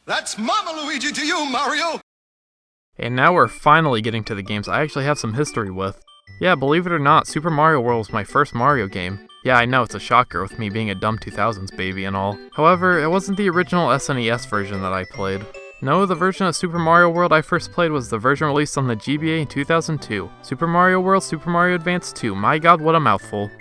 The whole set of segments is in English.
That's Mama Luigi to you, Mario! And now we're finally getting to the games I actually have some history with. Yeah, believe it or not, Super Mario World was my first Mario game. Yeah, I know, it's a shocker with me being a dumb 2000s baby and all. However, it wasn't the original SNES version that I played. No, the version of Super Mario World I first played was the version released on the GBA in 2002. Super Mario World, Super Mario Advance 2, my god, what a mouthful.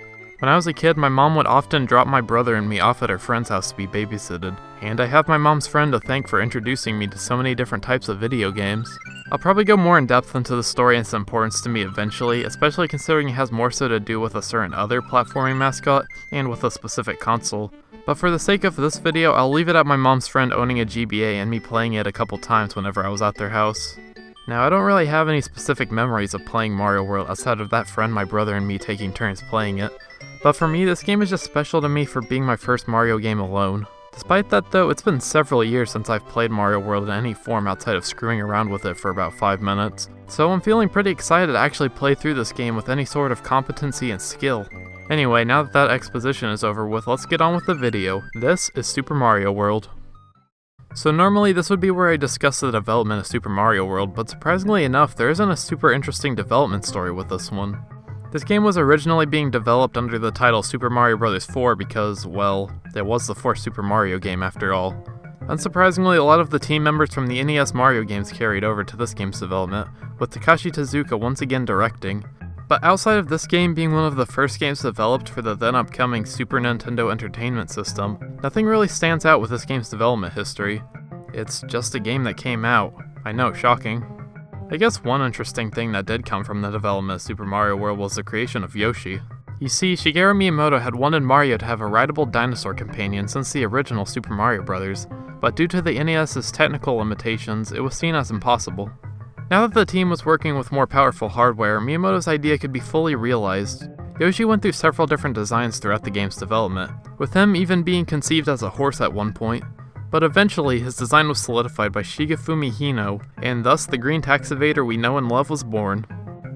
When I was a kid, my mom would often drop my brother and me off at her friend's house to be babysitted, and I have my mom's friend to thank for introducing me to so many different types of video games. I'll probably go more in depth into the story and its importance to me eventually, especially considering it has more so to do with a certain other platforming mascot, and with a specific console. But for the sake of this video, I'll leave it at my mom's friend owning a GBA and me playing it a couple times whenever I was at their house. Now, I don't really have any specific memories of playing Mario World outside of that friend, my brother, and me taking turns playing it. But for me, this game is just special to me for being my first Mario game alone. Despite that though, it's been several years since I've played Mario World in any form outside of screwing around with it for about 5 minutes. So I'm feeling pretty excited to actually play through this game with any sort of competency and skill. Anyway, now that that exposition is over with, let's get on with the video. This is Super Mario World. So normally this would be where I discuss the development of Super Mario World, but surprisingly enough, there isn't a super interesting development story with this one. This game was originally being developed under the title Super Mario Bros. 4 because, well, it was the fourth Super Mario game after all. Unsurprisingly, a lot of the team members from the NES Mario games carried over to this game's development, with Takashi Tezuka once again directing. But outside of this game being one of the first games developed for the then upcoming Super Nintendo Entertainment System, nothing really stands out with this game's development history. It's just a game that came out. I know, shocking. I guess one interesting thing that did come from the development of Super Mario World was the creation of Yoshi. You see, Shigeru Miyamoto had wanted Mario to have a rideable dinosaur companion since the original Super Mario Bros., but due to the NES's technical limitations, it was seen as impossible. Now that the team was working with more powerful hardware, Miyamoto's idea could be fully realized. Yoshi went through several different designs throughout the game's development, with him even being conceived as a horse at one point. But eventually, his design was solidified by Shigefumi Hino, and thus the green taxivator we know and love was born.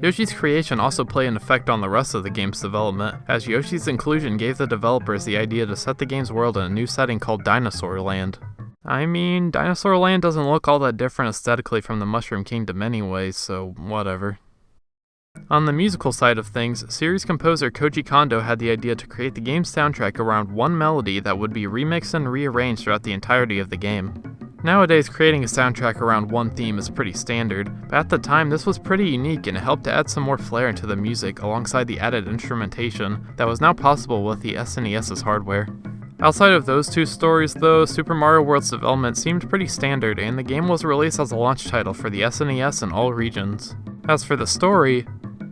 Yoshi's creation also played an effect on the rest of the game's development, as Yoshi's inclusion gave the developers the idea to set the game's world in a new setting called Dinosaur Land. I mean, Dinosaur Land doesn't look all that different aesthetically from the Mushroom Kingdom anyway, so whatever. On the musical side of things, series composer Koji Kondo had the idea to create the game's soundtrack around one melody that would be remixed and rearranged throughout the entirety of the game. Nowadays, creating a soundtrack around one theme is pretty standard, but at the time this was pretty unique and it helped to add some more flair into the music alongside the added instrumentation that was now possible with the SNES's hardware. Outside of those two stories though, Super Mario World's development seemed pretty standard and the game was released as a launch title for the SNES in all regions. As for the story,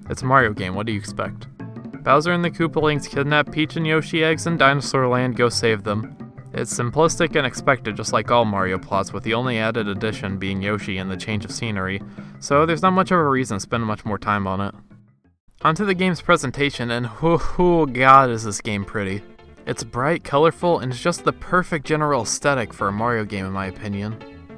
it's a Mario game, what do you expect? Bowser and the Koopalings kidnap Peach and Yoshi eggs in Dinosaur Land, go save them. It's simplistic and expected just like all Mario plots, with the only added addition being Yoshi and the change of scenery, so there's not much of a reason to spend much more time on it. Onto the game's presentation, and oh god is this game pretty. It's bright, colorful, and it's just the perfect general aesthetic for a Mario game in my opinion.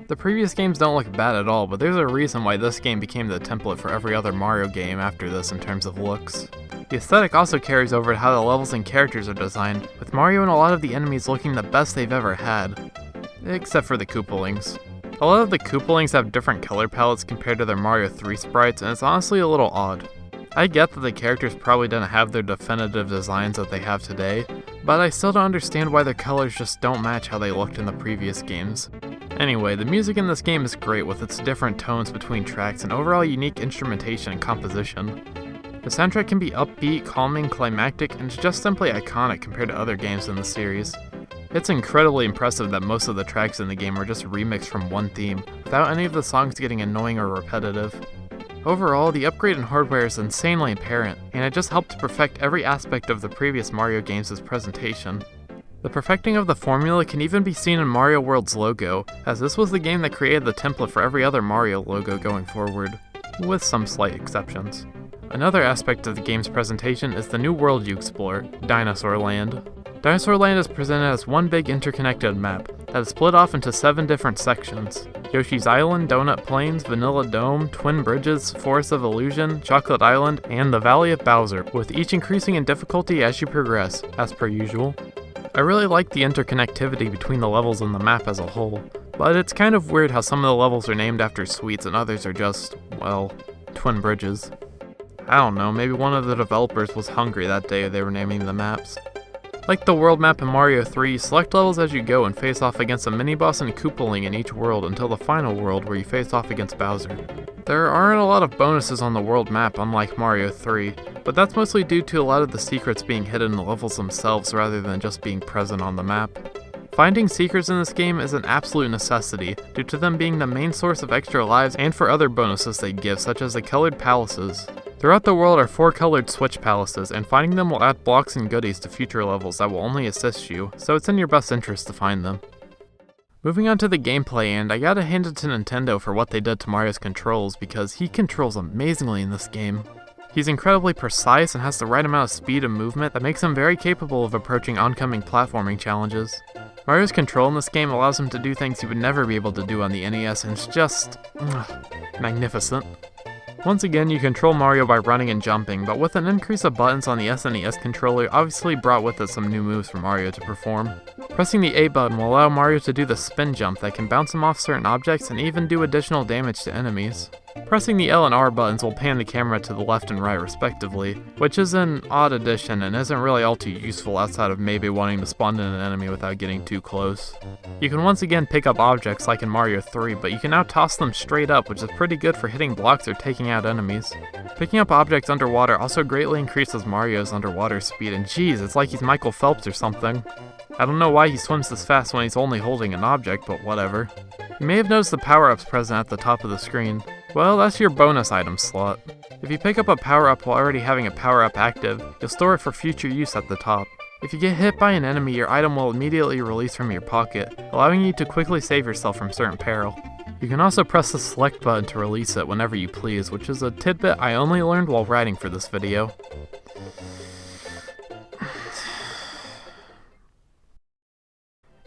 The previous games don't look bad at all, but there's a reason why this game became the template for every other Mario game after this in terms of looks. The aesthetic also carries over to how the levels and characters are designed, with Mario and a lot of the enemies looking the best they've ever had. Except for the Koopalings. A lot of the Koopalings have different color palettes compared to their Mario 3 sprites, and it's honestly a little odd. I get that the characters probably didn't have their definitive designs that they have today, but I still don't understand why their colors just don't match how they looked in the previous games. Anyway, the music in this game is great with its different tones between tracks and overall unique instrumentation and composition. The soundtrack can be upbeat, calming, climactic, and it's just simply iconic compared to other games in the series. It's incredibly impressive that most of the tracks in the game are just remixed from one theme, without any of the songs getting annoying or repetitive. Overall, the upgrade in hardware is insanely apparent, and it just helped to perfect every aspect of the previous Mario games' presentation. The perfecting of the formula can even be seen in Mario World's logo, as this was the game that created the template for every other Mario logo going forward, with some slight exceptions. Another aspect of the game's presentation is the new world you explore, Dinosaur Land. Dinosaur Land is presented as one big interconnected map that is split off into 7 different sections. Yoshi's Island, Donut Plains, Vanilla Dome, Twin Bridges, Forest of Illusion, Chocolate Island, and the Valley of Bowser, with each increasing in difficulty as you progress, as per usual. I really like the interconnectivity between the levels and the map as a whole. But it's kind of weird how some of the levels are named after sweets and others are just, well, twin bridges. I don't know, maybe one of the developers was hungry that day they were naming the maps. Like the world map in Mario 3, select levels as you go and face off against a mini-boss and Koopaling in each world until the final world where you face off against Bowser. There aren't a lot of bonuses on the world map unlike Mario 3, but that's mostly due to a lot of the secrets being hidden in the levels themselves rather than just being present on the map. Finding secrets in this game is an absolute necessity, due to them being the main source of extra lives and for other bonuses they give, such as the colored palaces. Throughout the world are 4 colored switch palaces, and finding them will add blocks and goodies to future levels that will only assist you, so it's in your best interest to find them. Moving on to the gameplay, and I gotta hand it to Nintendo for what they did to Mario's controls, because he controls amazingly in this game. He's incredibly precise and has the right amount of speed and movement that makes him very capable of approaching oncoming platforming challenges. Mario's control in this game allows him to do things he would never be able to do on the NES, and it's just magnificent. Once again, you control Mario by running and jumping, but with an increase of buttons on the SNES controller obviously brought with it some new moves for Mario to perform. Pressing the A button will allow Mario to do the spin jump that can bounce him off certain objects and even do additional damage to enemies. Pressing the L and R buttons will pan the camera to the left and right respectively, which is an odd addition and isn't really all too useful outside of maybe wanting to spawn in an enemy without getting too close. You can once again pick up objects like in Mario 3, but you can now toss them straight up, which is pretty good for hitting blocks or taking out enemies. Picking up objects underwater also greatly increases Mario's underwater speed, and geez, it's like he's Michael Phelps or something. I don't know why he swims this fast when he's only holding an object, but whatever. You may have noticed the power-ups present at the top of the screen. Well, that's your bonus item slot. If you pick up a power-up while already having a power-up active, you'll store it for future use at the top. If you get hit by an enemy, your item will immediately release from your pocket, allowing you to quickly save yourself from certain peril. You can also press the select button to release it whenever you please, which is a tidbit I only learned while writing for this video.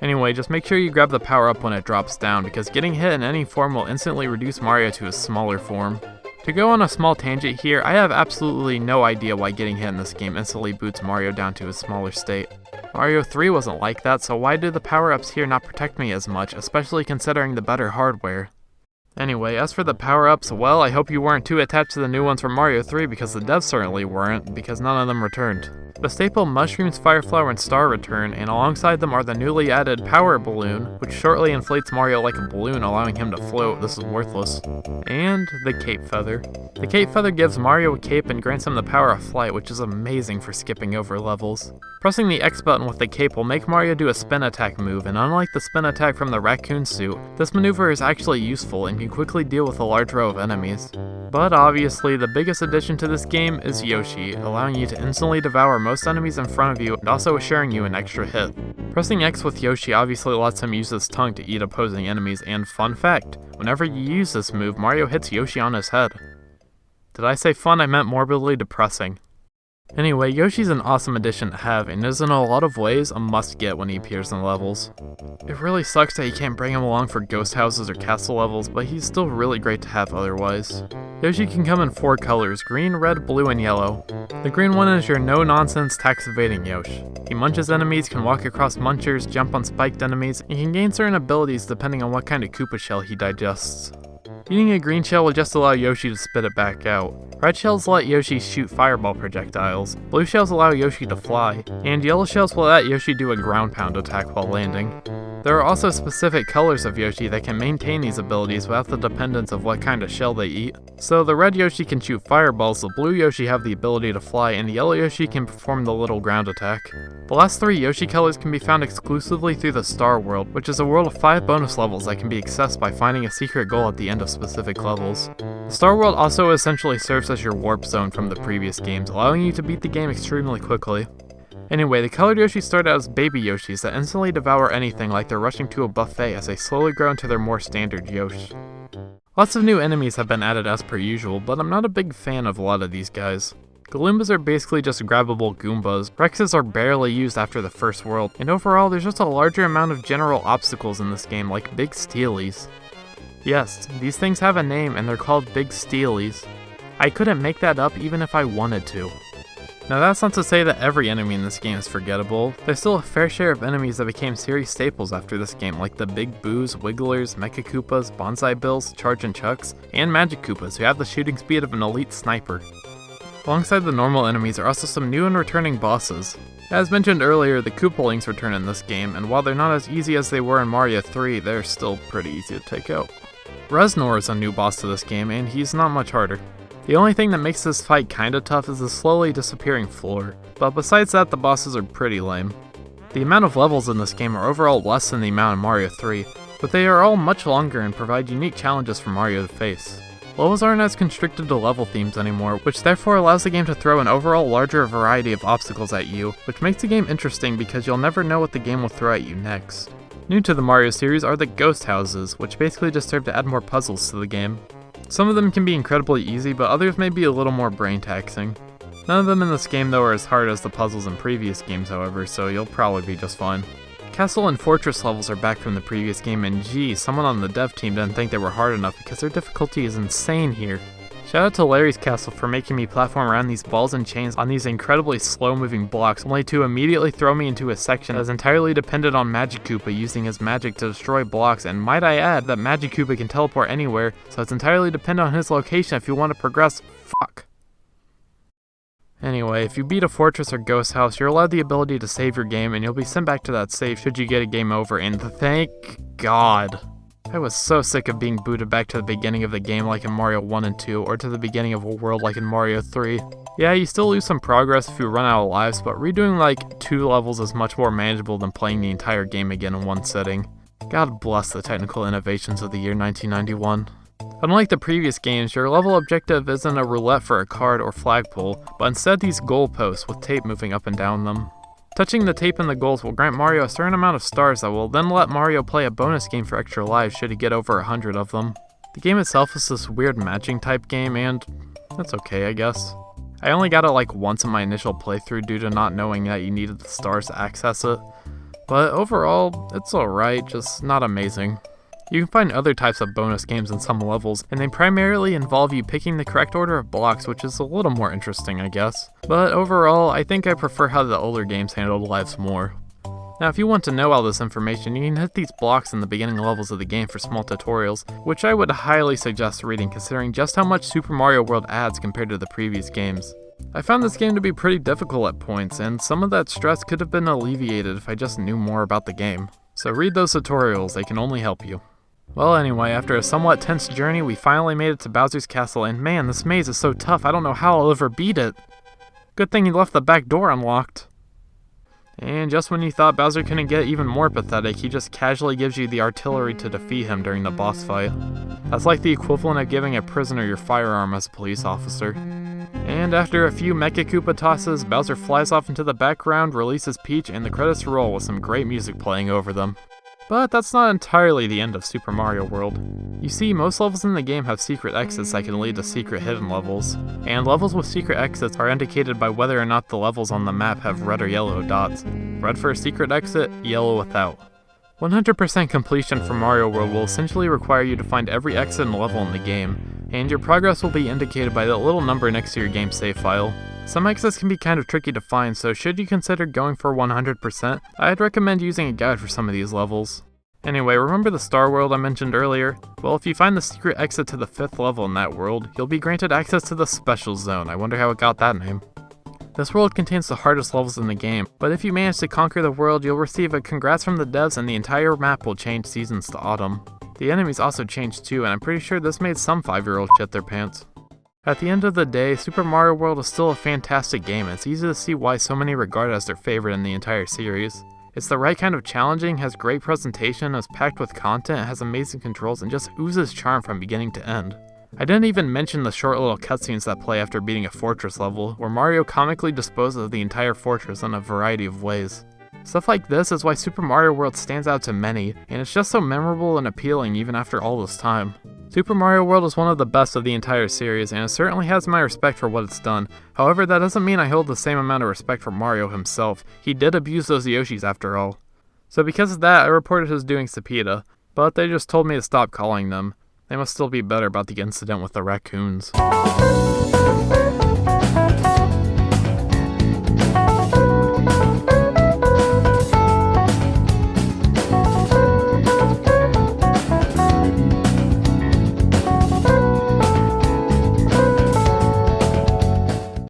Anyway, just make sure you grab the power-up when it drops down, because getting hit in any form will instantly reduce Mario to his smaller form. To go on a small tangent here, I have absolutely no idea why getting hit in this game instantly boots Mario down to his smaller state. Mario 3 wasn't like that, so why do the power-ups here not protect me as much, especially considering the better hardware? Anyway, as for the power-ups, well, I hope you weren't too attached to the new ones from Mario 3 because the devs certainly weren't, because none of them returned. The staple Mushrooms, Fire Flower, and Star return, and alongside them are the newly added Power Balloon, which shortly inflates Mario like a balloon, allowing him to float. This is worthless. And the Cape Feather. The Cape Feather gives Mario a cape and grants him the power of flight, which is amazing for skipping over levels. Pressing the X button with the cape will make Mario do a spin attack move, and unlike the spin attack from the raccoon suit, this maneuver is actually useful and can quickly deal with a large row of enemies. But obviously, the biggest addition to this game is Yoshi, allowing you to instantly devour most enemies in front of you and also assuring you an extra hit. Pressing X with Yoshi obviously lets him use his tongue to eat opposing enemies, and fun fact, whenever you use this move, Mario hits Yoshi on his head. Did I say fun? I meant morbidly depressing. Anyway, Yoshi's an awesome addition to have, and is in a lot of ways a must-get when he appears in levels. It really sucks that you can't bring him along for ghost houses or castle levels, but he's still really great to have otherwise. Yoshi can come in 4 colors, green, red, blue, and yellow. The green one is your no-nonsense tax-evading Yoshi. He munches enemies, can walk across munchers, jump on spiked enemies, and can gain certain abilities depending on what kind of Koopa shell he digests. Eating a green shell will just allow Yoshi to spit it back out. Red shells let Yoshi shoot fireball projectiles, blue shells allow Yoshi to fly, and yellow shells will let Yoshi do a ground pound attack while landing. There are also specific colors of Yoshi that can maintain these abilities without the dependence of what kind of shell they eat. So the red Yoshi can shoot fireballs, the blue Yoshi have the ability to fly, and the yellow Yoshi can perform the little ground attack. The last 3 Yoshi colors can be found exclusively through the Star World, which is a world of 5 bonus levels that can be accessed by finding a secret goal at the end of specific levels. The Star World also essentially serves as your warp zone from the previous games, allowing you to beat the game extremely quickly. Anyway, the colored Yoshi start out as baby Yoshis that instantly devour anything like they're rushing to a buffet as they slowly grow into their more standard Yoshi. Lots of new enemies have been added as per usual, but I'm not a big fan of a lot of these guys. Galoombas are basically just grabbable Goombas, Rexes are barely used after the first world, and overall there's just a larger amount of general obstacles in this game like Big Steelies. Yes, these things have a name and they're called Big Steelies. I couldn't make that up even if I wanted to. Now that's not to say that every enemy in this game is forgettable. There's still a fair share of enemies that became series staples after this game, like the Big Boos, Wigglers, Mecha Koopas, Bonsai Bills, Chargin' Chucks, and Magic Koopas, who have the shooting speed of an elite sniper. Alongside the normal enemies are also some new and returning bosses. As mentioned earlier, the Koopalings return in this game, and while they're not as easy as they were in Mario 3, they're still pretty easy to take out. Reznor is a new boss to this game, and he's not much harder. The only thing that makes this fight kinda tough is the slowly disappearing floor, but besides that the bosses are pretty lame. The amount of levels in this game are overall less than the amount in Mario 3, but they are all much longer and provide unique challenges for Mario to face. Levels aren't as constricted to level themes anymore, which therefore allows the game to throw an overall larger variety of obstacles at you, which makes the game interesting because you'll never know what the game will throw at you next. New to the Mario series are the Ghost Houses, which basically just serve to add more puzzles to the game. Some of them can be incredibly easy, but others may be a little more brain-taxing. None of them in this game though are as hard as the puzzles in previous games however, so you'll probably be just fine. Castle and Fortress levels are back from the previous game, and geez, someone on the dev team didn't think they were hard enough because their difficulty is insane here. Shout out to Larry's Castle for making me platform around these balls and chains on these incredibly slow-moving blocks, only to immediately throw me into a section that is entirely dependent on Magic Koopa using his magic to destroy blocks, and might I add that Magic Koopa can teleport anywhere, so it's entirely dependent on his location if you want to progress. Fuck. Anyway, if you beat a fortress or ghost house, you're allowed the ability to save your game, and you'll be sent back to that save should you get a game over, and thank God. I was so sick of being booted back to the beginning of the game like in Mario 1 and 2, or to the beginning of a world like in Mario 3. Yeah, you still lose some progress if you run out of lives, but redoing like 2 levels is much more manageable than playing the entire game again in one sitting. God bless the technical innovations of the year 1991. Unlike the previous games, your level objective isn't a roulette for a card or flagpole, but instead these goalposts with tape moving up and down them. Touching the tape in the goals will grant Mario a certain amount of stars that will then let Mario play a bonus game for extra lives should he get over 100 of them. The game itself is this weird matching type game, and that's okay I guess. I only got it like once in my initial playthrough due to not knowing that you needed the stars to access it, but overall it's alright, just not amazing. You can find other types of bonus games in some levels, and they primarily involve you picking the correct order of blocks, which is a little more interesting I guess. But overall, I think I prefer how the older games handled lives more. Now if you want to know all this information, you can hit these blocks in the beginning levels of the game for small tutorials, which I would highly suggest reading considering just how much Super Mario World adds compared to the previous games. I found this game to be pretty difficult at points, and some of that stress could have been alleviated if I just knew more about the game. So read those tutorials, they can only help you. Well anyway, after a somewhat tense journey, we finally made it to Bowser's Castle, and man, this maze is so tough, I don't know how I'll ever beat it. Good thing he left the back door unlocked. And just when you thought Bowser couldn't get even more pathetic, he just casually gives you the artillery to defeat him during the boss fight. That's like the equivalent of giving a prisoner your firearm as a police officer. And after a few Mecha Koopa tosses, Bowser flies off into the background, releases Peach, and the credits roll with some great music playing over them. But that's not entirely the end of Super Mario World. You see, most levels in the game have secret exits that can lead to secret hidden levels, and levels with secret exits are indicated by whether or not the levels on the map have red or yellow dots. Red for a secret exit, yellow without. 100% completion for Mario World will essentially require you to find every exit and level in the game, and your progress will be indicated by the little number next to your game save file. Some exits can be kind of tricky to find, so should you consider going for 100%, I'd recommend using a guide for some of these levels. Anyway, remember the Star World I mentioned earlier? Well, if you find the secret exit to the 5th level in that world, you'll be granted access to the Special Zone. I wonder how it got that name. This world contains the hardest levels in the game, but if you manage to conquer the world, you'll receive a congrats from the devs and the entire map will change seasons to autumn. The enemies also changed too, and I'm pretty sure this made some 5-year-olds shit their pants. At the end of the day, Super Mario World is still a fantastic game, and it's easy to see why so many regard it as their favorite in the entire series. It's the right kind of challenging, has great presentation, is packed with content, has amazing controls, and just oozes charm from beginning to end. I didn't even mention the short little cutscenes that play after beating a fortress level, where Mario comically disposes of the entire fortress in a variety of ways. Stuff like this is why Super Mario World stands out to many, and it's just so memorable and appealing even after all this time. Super Mario World is one of the best of the entire series, and it certainly has my respect for what it's done. However, that doesn't mean I hold the same amount of respect for Mario himself. He did abuse those Yoshis after all. So because of that, I reported his doings to PETA, but they just told me to stop calling them. They must still be better about the incident with the raccoons.